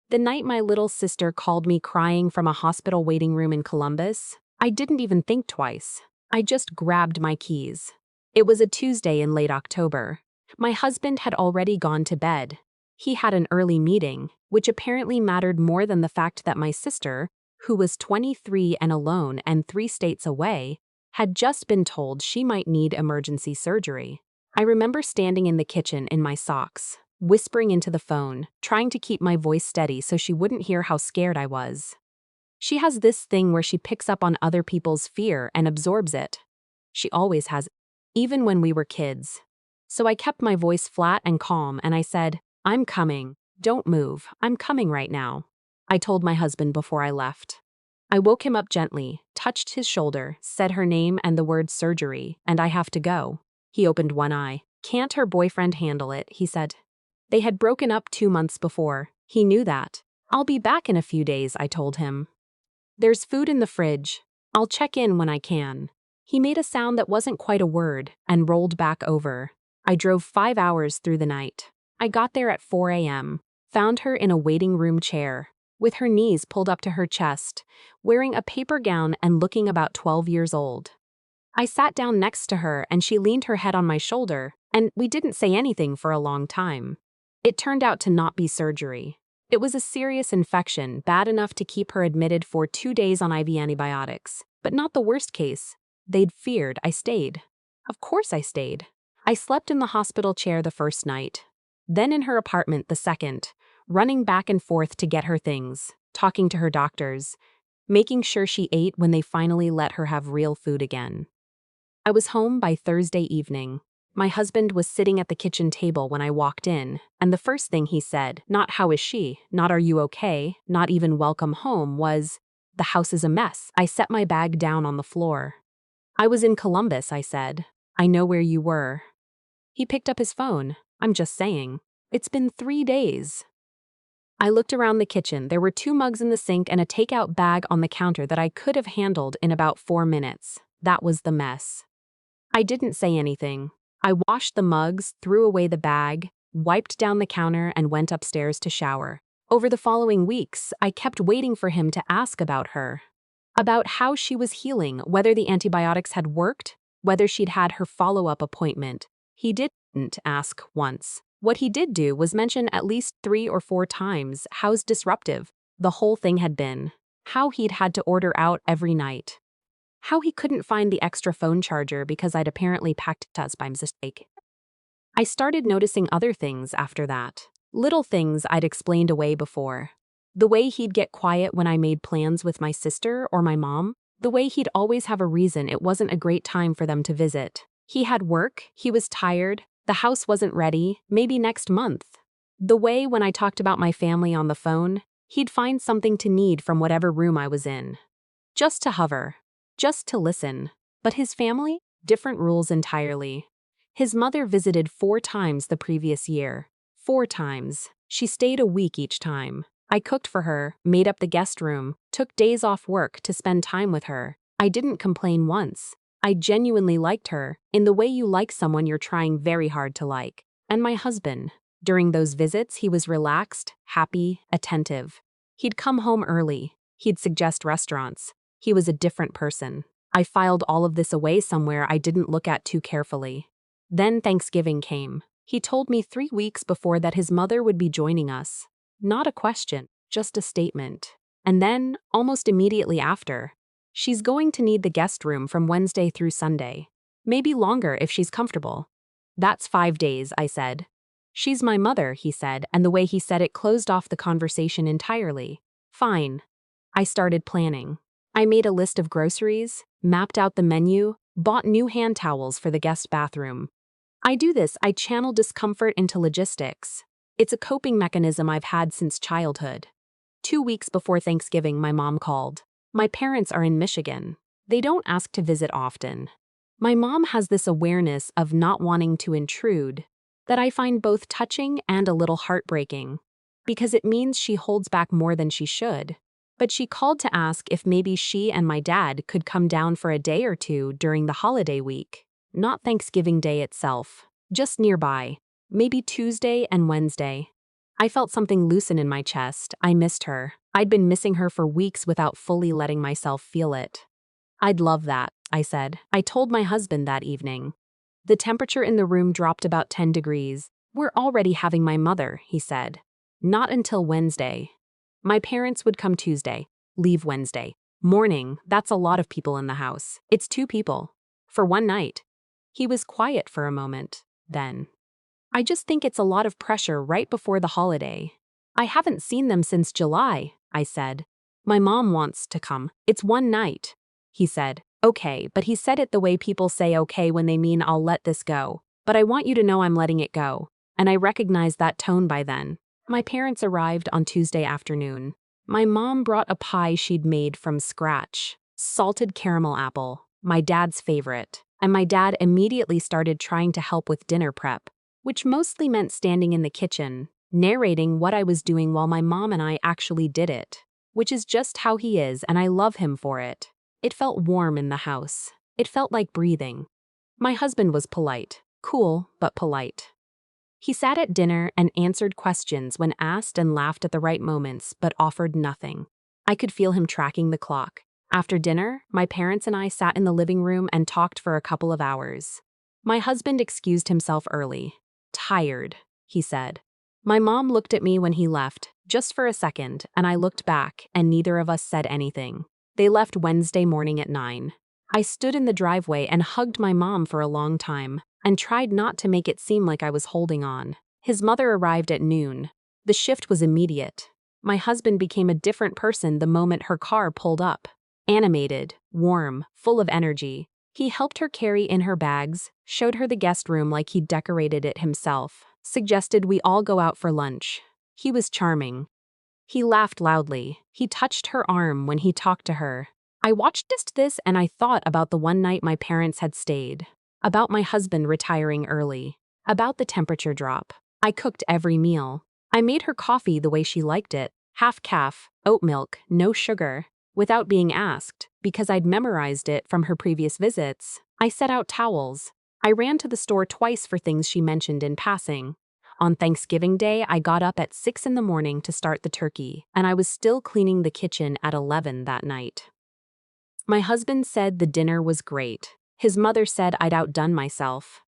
The night my little sister called me crying from a hospital waiting room in Columbus, I didn't even think twice. I just grabbed my keys. It was a Tuesday in late October. My husband had already gone to bed. He had an early meeting, which apparently mattered more than the fact that my sister, who was 23 and alone and 3 states away, had just been told she might need emergency surgery. I remember standing in the kitchen in my socks, whispering into the phone, trying to keep my voice steady so she wouldn't hear how scared I was. She has this thing where she picks up on other people's fear and absorbs it. She always has, even when we were kids. So I kept my voice flat and calm and I said, "I'm coming. Don't move. I'm coming right now." I told my husband before I left. I woke him up gently, touched his shoulder, said her name and the word surgery, and I have to go. He opened one eye. "Can't her boyfriend handle it?" he said. They had broken up 2 months before. He knew that. "I'll be back in a few days," I told him. "There's food in the fridge. I'll check in when I can." He made a sound that wasn't quite a word and rolled back over. I drove 5 hours through the night. I got there at 4 a.m., found her in a waiting room chair, with her knees pulled up to her chest, wearing a paper gown and looking about 12 years old. I sat down next to her and she leaned her head on my shoulder, and we didn't say anything for a long time. It turned out to not be surgery. It was a serious infection, bad enough to keep her admitted for 2 days on IV antibiotics, but not the worst case. They'd feared I stayed. Of course I stayed. I slept in the hospital chair the first night, then in her apartment the second, running back and forth to get her things, talking to her doctors, making sure she ate when they finally let her have real food again. I was home by Thursday evening. My husband was sitting at the kitchen table when I walked in, and the first thing he said, not "How is she?" not "Are you okay?" not even "Welcome home," was, "The house is a mess." I set my bag down on the floor. "I was in Columbus," I said. "I know where you were." He picked up his phone. "I'm just saying. It's been 3 days." I looked around the kitchen. There were 2 mugs in the sink and a takeout bag on the counter that I could have handled in about 4 minutes. That was the mess. I didn't say anything. I washed the mugs, threw away the bag, wiped down the counter, and went upstairs to shower. Over the following weeks, I kept waiting for him to ask about her. About how she was healing, whether the antibiotics had worked, whether she'd had her follow-up appointment. He didn't ask once. What he did do was mention at least 3 or 4 times how disruptive the whole thing had been, how he'd had to order out every night, how he couldn't find the extra phone charger because I'd apparently packed us by mistake. I started noticing other things after that, little things I'd explained away before. The way he'd get quiet when I made plans with my sister or my mom, the way he'd always have a reason it wasn't a great time for them to visit. He had work, he was tired, the house wasn't ready, maybe next month. The way when I talked about my family on the phone, he'd find something to need from whatever room I was in. Just to hover. Just to listen. But his family? Different rules entirely. His mother visited 4 times the previous year. 4 times. She stayed a week each time. I cooked for her, made up the guest room, took days off work to spend time with her. I didn't complain once. I genuinely liked her, in the way you like someone you're trying very hard to like. And my husband. During those visits, he was relaxed, happy, attentive. He'd come home early. He'd suggest restaurants. He was a different person. I filed all of this away somewhere I didn't look at too carefully. Then Thanksgiving came. He told me 3 weeks before that his mother would be joining us. Not a question, just a statement. And then, almost immediately after, she's going to need the guest room from Wednesday through Sunday. Maybe longer if she's comfortable. That's 5 days, I said. She's my mother, he said, and the way he said it closed off the conversation entirely. Fine. I started planning. I made a list of groceries, mapped out the menu, bought new hand towels for the guest bathroom. I do this, I channel discomfort into logistics. It's a coping mechanism I've had since childhood. 2 weeks before Thanksgiving, my mom called. My parents are in Michigan. They don't ask to visit often. My mom has this awareness of not wanting to intrude that I find both touching and a little heartbreaking, because it means she holds back more than she should. But she called to ask if maybe she and my dad could come down for a day or 2 during the holiday week. Not Thanksgiving Day itself, just nearby, maybe Tuesday and Wednesday. I felt something loosen in my chest. I missed her. I'd been missing her for weeks without fully letting myself feel it. I'd love that, I said. I told my husband that evening. The temperature in the room dropped about 10 degrees. We're already having my mother, he said. Not until Wednesday. My parents would come Tuesday, leave Wednesday. Morning, that's a lot of people in the house. It's 2 people. For one night. He was quiet for a moment, then. I just think it's a lot of pressure right before the holiday. I haven't seen them since July, I said. My mom wants to come. It's one night. He said, okay, but he said it the way people say okay when they mean I'll let this go. But I want you to know I'm letting it go. And I recognized that tone by then. My parents arrived on Tuesday afternoon. My mom brought a pie she'd made from scratch. Salted caramel apple, my dad's favorite. And my dad immediately started trying to help with dinner prep, which mostly meant standing in the kitchen, narrating what I was doing while my mom and I actually did it, which is just how he is, and I love him for it. It felt warm in the house. It felt like breathing. My husband was polite, cool, but polite. He sat at dinner and answered questions when asked and laughed at the right moments, but offered nothing. I could feel him tracking the clock. After dinner, my parents and I sat in the living room and talked for a couple of hours. My husband excused himself early. Tired, he said. My mom looked at me when he left, just for a second, and I looked back, and neither of us said anything. They left Wednesday morning at 9. I stood in the driveway and hugged my mom for a long time, and tried not to make it seem like I was holding on. His mother arrived at noon. The shift was immediate. My husband became a different person the moment her car pulled up. Animated, warm, full of energy. He helped her carry in her bags, showed her the guest room like he'd decorated it himself, suggested we all go out for lunch. He was charming. He laughed loudly. He touched her arm when he talked to her. I watched this and I thought about the one night my parents had stayed, about my husband retiring early, about the temperature drop. I cooked every meal. I made her coffee the way she liked it, half calf, oat milk, no sugar, without being asked, because I'd memorized it from her previous visits. I set out towels. I ran to the store twice for things she mentioned in passing. On Thanksgiving Day, I got up at 6 in the morning to start the turkey, and I was still cleaning the kitchen at 11 that night. My husband said the dinner was great. His mother said I'd outdone myself.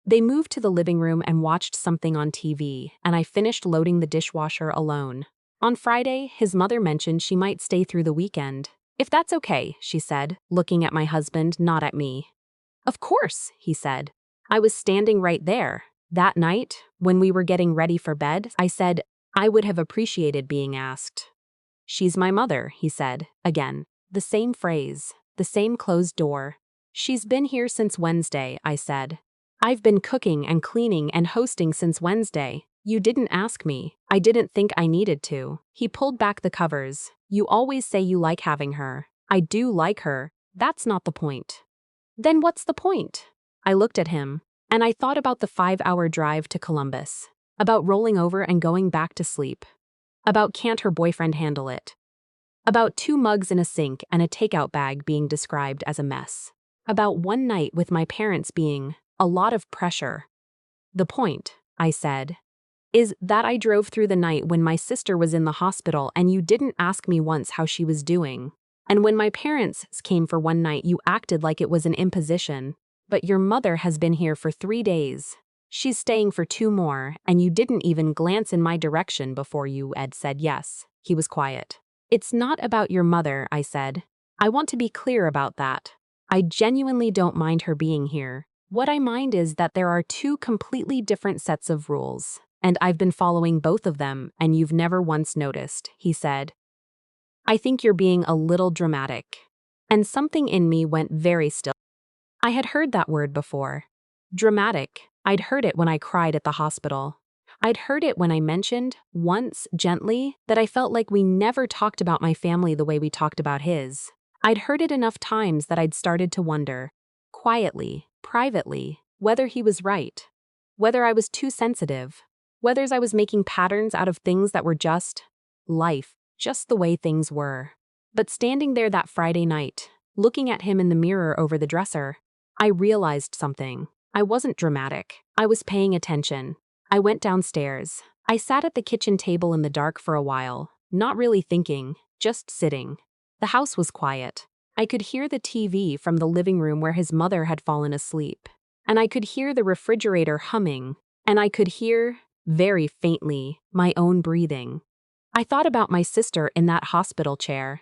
They moved to the living room and watched something on TV, and I finished loading the dishwasher alone. On Friday, his mother mentioned she might stay through the weekend. If that's okay, she said, looking at my husband, not at me. Of course, he said. I was standing right there. That night, when we were getting ready for bed, I said, I would have appreciated being asked. She's my mother, he said, again. The same phrase, the same closed door. She's been here since Wednesday, I said. I've been cooking and cleaning and hosting since Wednesday. You didn't ask me. I didn't think I needed to. He pulled back the covers. You always say you like having her. I do like her. That's not the point. Then what's the point? I looked at him, and I thought about the 5-hour drive to Columbus, about rolling over and going back to sleep, about can't her boyfriend handle it, about 2 mugs in a sink and a takeout bag being described as a mess, about one night with my parents being a lot of pressure. The point, I said, is that I drove through the night when my sister was in the hospital and you didn't ask me once how she was doing. And when my parents came for one night, you acted like it was an imposition. But your mother has been here for 3 days. She's staying for 2 more, and you didn't even glance in my direction before you said yes. He was quiet. It's not about your mother, I said. I want to be clear about that. I genuinely don't mind her being here. What I mind is that there are 2 completely different sets of rules, and I've been following both of them, and you've never once noticed, he said. I think you're being a little dramatic. And something in me went very still. I had heard that word before. Dramatic. I'd heard it when I cried at the hospital. I'd heard it when I mentioned, once, gently, that I felt like we never talked about my family the way we talked about his. I'd heard it enough times that I'd started to wonder, quietly, privately, whether he was right, whether I was too sensitive, whether I was making patterns out of things that were just life, just the way things were. But standing there that Friday night, looking at him in the mirror over the dresser, I realized something. I wasn't dramatic. I was paying attention. I went downstairs. I sat at the kitchen table in the dark for a while, not really thinking, just sitting. The house was quiet. I could hear the TV from the living room where his mother had fallen asleep. And I could hear the refrigerator humming. And I could hear, very faintly, my own breathing. I thought about my sister in that hospital chair.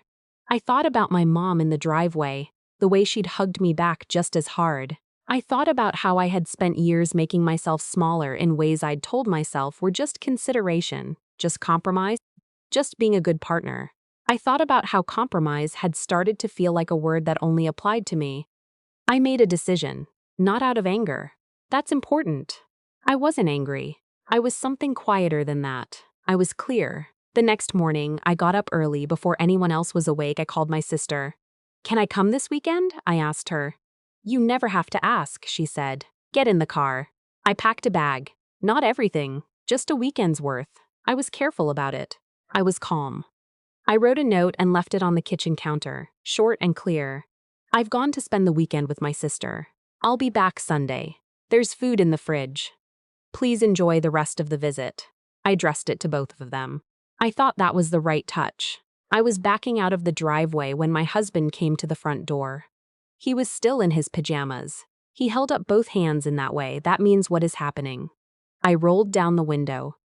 I thought about my mom in the driveway, the way she'd hugged me back just as hard. I thought about how I had spent years making myself smaller in ways I'd told myself were just consideration, just compromise, just being a good partner. I thought about how compromise had started to feel like a word that only applied to me. I made a decision, not out of anger. That's important. I wasn't angry. I was something quieter than that. I was clear. The next morning, I got up early before anyone else was awake. I called my sister. "Can I come this weekend?" I asked her. "You never have to ask," she said. "Get in the car." I packed a bag. Not everything, just a weekend's worth. I was careful about it. I was calm. I wrote a note and left it on the kitchen counter, short and clear. "I've gone to spend the weekend with my sister. I'll be back Sunday. There's food in the fridge. Please enjoy the rest of the visit." I addressed it to both of them. I thought that was the right touch. I was backing out of the driveway when my husband came to the front door. He was still in his pajamas. He held up both hands in that way. "That means what is happening?" I rolled down the window.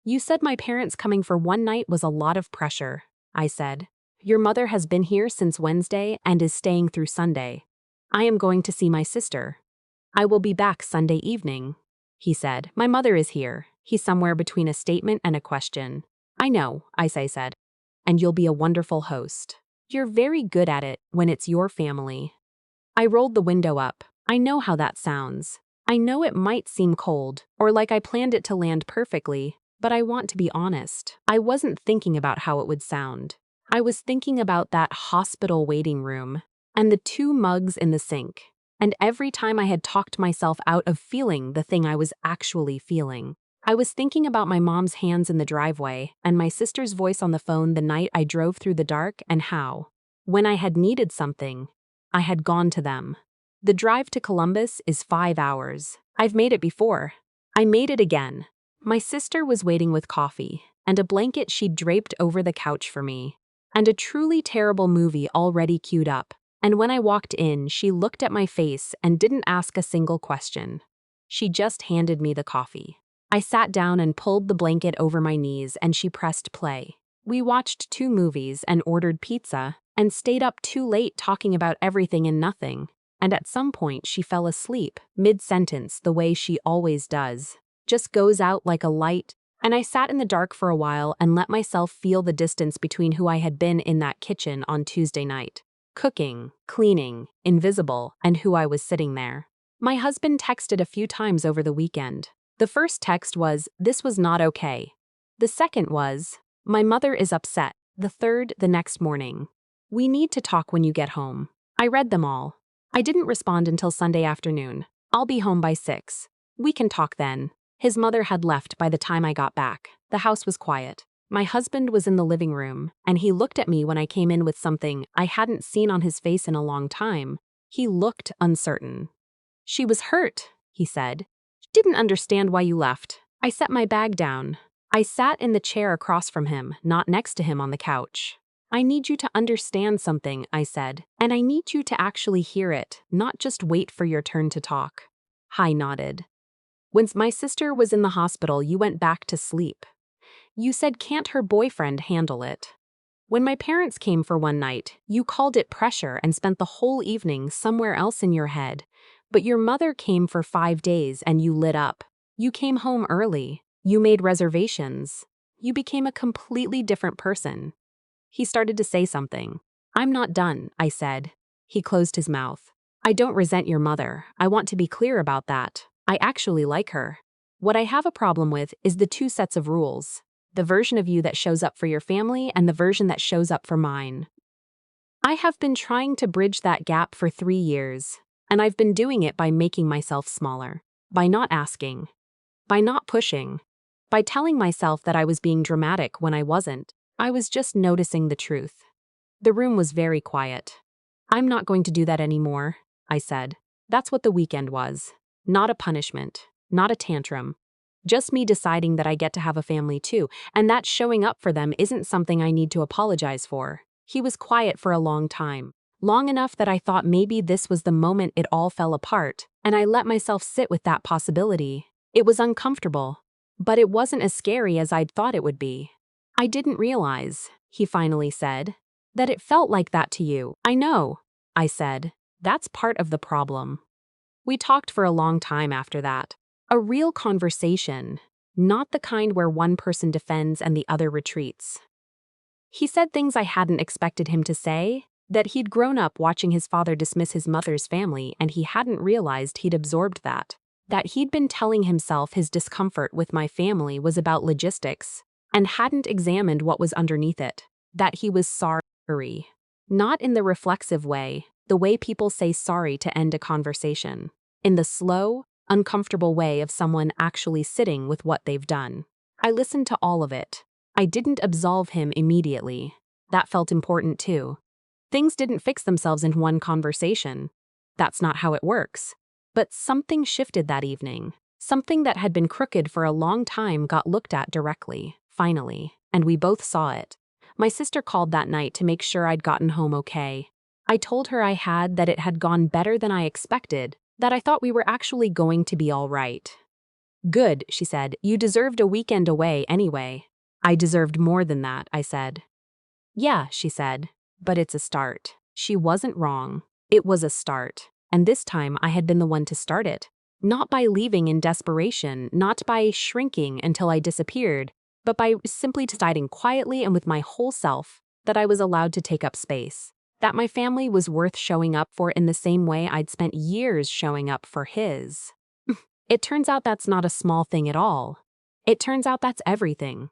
"You said my parents coming for one night was a lot of pressure," I said. "Your mother has been here since Wednesday and is staying through Sunday. I am going to see my sister. I will be back Sunday evening." He said, "My mother is here." He's somewhere between a statement and a question. "I know," I said. "And you'll be a wonderful host. You're very good at it when it's your family." I rolled the window up. I know how that sounds. I know it might seem cold, or like I planned it to land perfectly, but I want to be honest. I wasn't thinking about how it would sound. I was thinking about that hospital waiting room, and the 2 mugs in the sink, and every time I had talked myself out of feeling the thing I was actually feeling. I was thinking about my mom's hands in the driveway and my sister's voice on the phone the night I drove through the dark, and how, when I had needed something, I had gone to them. The drive to Columbus is 5 hours. I've made it before. I made it again. My sister was waiting with coffee and a blanket she'd draped over the couch for me, and a truly terrible movie already queued up. And when I walked in, she looked at my face and didn't ask a single question. She just handed me the coffee. I sat down and pulled the blanket over my knees, and she pressed play. We watched 2 movies and ordered pizza and stayed up too late talking about everything and nothing. And at some point she fell asleep, mid-sentence, the way she always does. Just goes out like a light. And I sat in the dark for a while and let myself feel the distance between who I had been in that kitchen on Tuesday night, cooking, cleaning, invisible, and who I was sitting there. My husband texted a few times over the weekend. The first text was, "This was not okay." The second was, "My mother is upset." The third, the next morning, "We need to talk when you get home." I read them all. I didn't respond until Sunday afternoon. "I'll be home by 6. We can talk then." His mother had left by the time I got back. The house was quiet. My husband was in the living room, and he looked at me when I came in with something I hadn't seen on his face in a long time. He looked uncertain. "She was hurt," he said. "Didn't understand why you left." I set my bag down. I sat in the chair across from him, not next to him on the couch. "I need you to understand something," I said, "and I need you to actually hear it, not just wait for your turn to talk." He nodded. "When my sister was in the hospital, you went back to sleep. You said, can't her boyfriend handle it? When my parents came for one night, you called it pressure and spent the whole evening somewhere else in your head. But your mother came for 5 days and you lit up. You came home early. You made reservations. You became a completely different person." He started to say something. "I'm not done," I said. He closed his mouth. "I don't resent your mother. I want to be clear about that. I actually like her. What I have a problem with is the 2 sets of rules. The version of you that shows up for your family and the version that shows up for mine. I have been trying to bridge that gap for 3 years, and I've been doing it by making myself smaller, by not asking, by not pushing, by telling myself that I was being dramatic when I wasn't. I was just noticing the truth." The room was very quiet. "I'm not going to do that anymore," I said. That's what the weekend was. Not a punishment, not a tantrum. Just me deciding that I get to have a family too, and that showing up for them isn't something I need to apologize for. He was quiet for a long time. Long enough that I thought maybe this was the moment it all fell apart, and I let myself sit with that possibility. It was uncomfortable, but it wasn't as scary as I'd thought it would be. I didn't realize, he finally said, that it felt like that to you. I know, I said. That's part of the problem. We talked for a long time after that. A real conversation, not the kind where one person defends and the other retreats. He said things I hadn't expected him to say, that he'd grown up watching his father dismiss his mother's family and he hadn't realized he'd absorbed that. That he'd been telling himself his discomfort with my family was about logistics and hadn't examined what was underneath it. That he was sorry. Not in the reflexive way, the way people say sorry to end a conversation. In the slow, uncomfortable way of someone actually sitting with what they've done. I listened to all of it. I didn't absolve him immediately. That felt important too. Things didn't fix themselves in one conversation. That's not how it works. But something shifted that evening. Something that had been crooked for a long time got looked at directly, finally, and we both saw it. My sister called that night to make sure I'd gotten home okay. I told her I had, that it had gone better than I expected, that I thought we were actually going to be all right. Good, she said. You deserved a weekend away anyway. I deserved more than that, I said. Yeah, she said, but it's a start. She wasn't wrong. It was a start. And this time I had been the one to start it. Not by leaving in desperation, not by shrinking until I disappeared, but by simply deciding quietly and with my whole self that I was allowed to take up space. That my family was worth showing up for in the same way I'd spent years showing up for his. It turns out that's not a small thing at all. It turns out that's everything.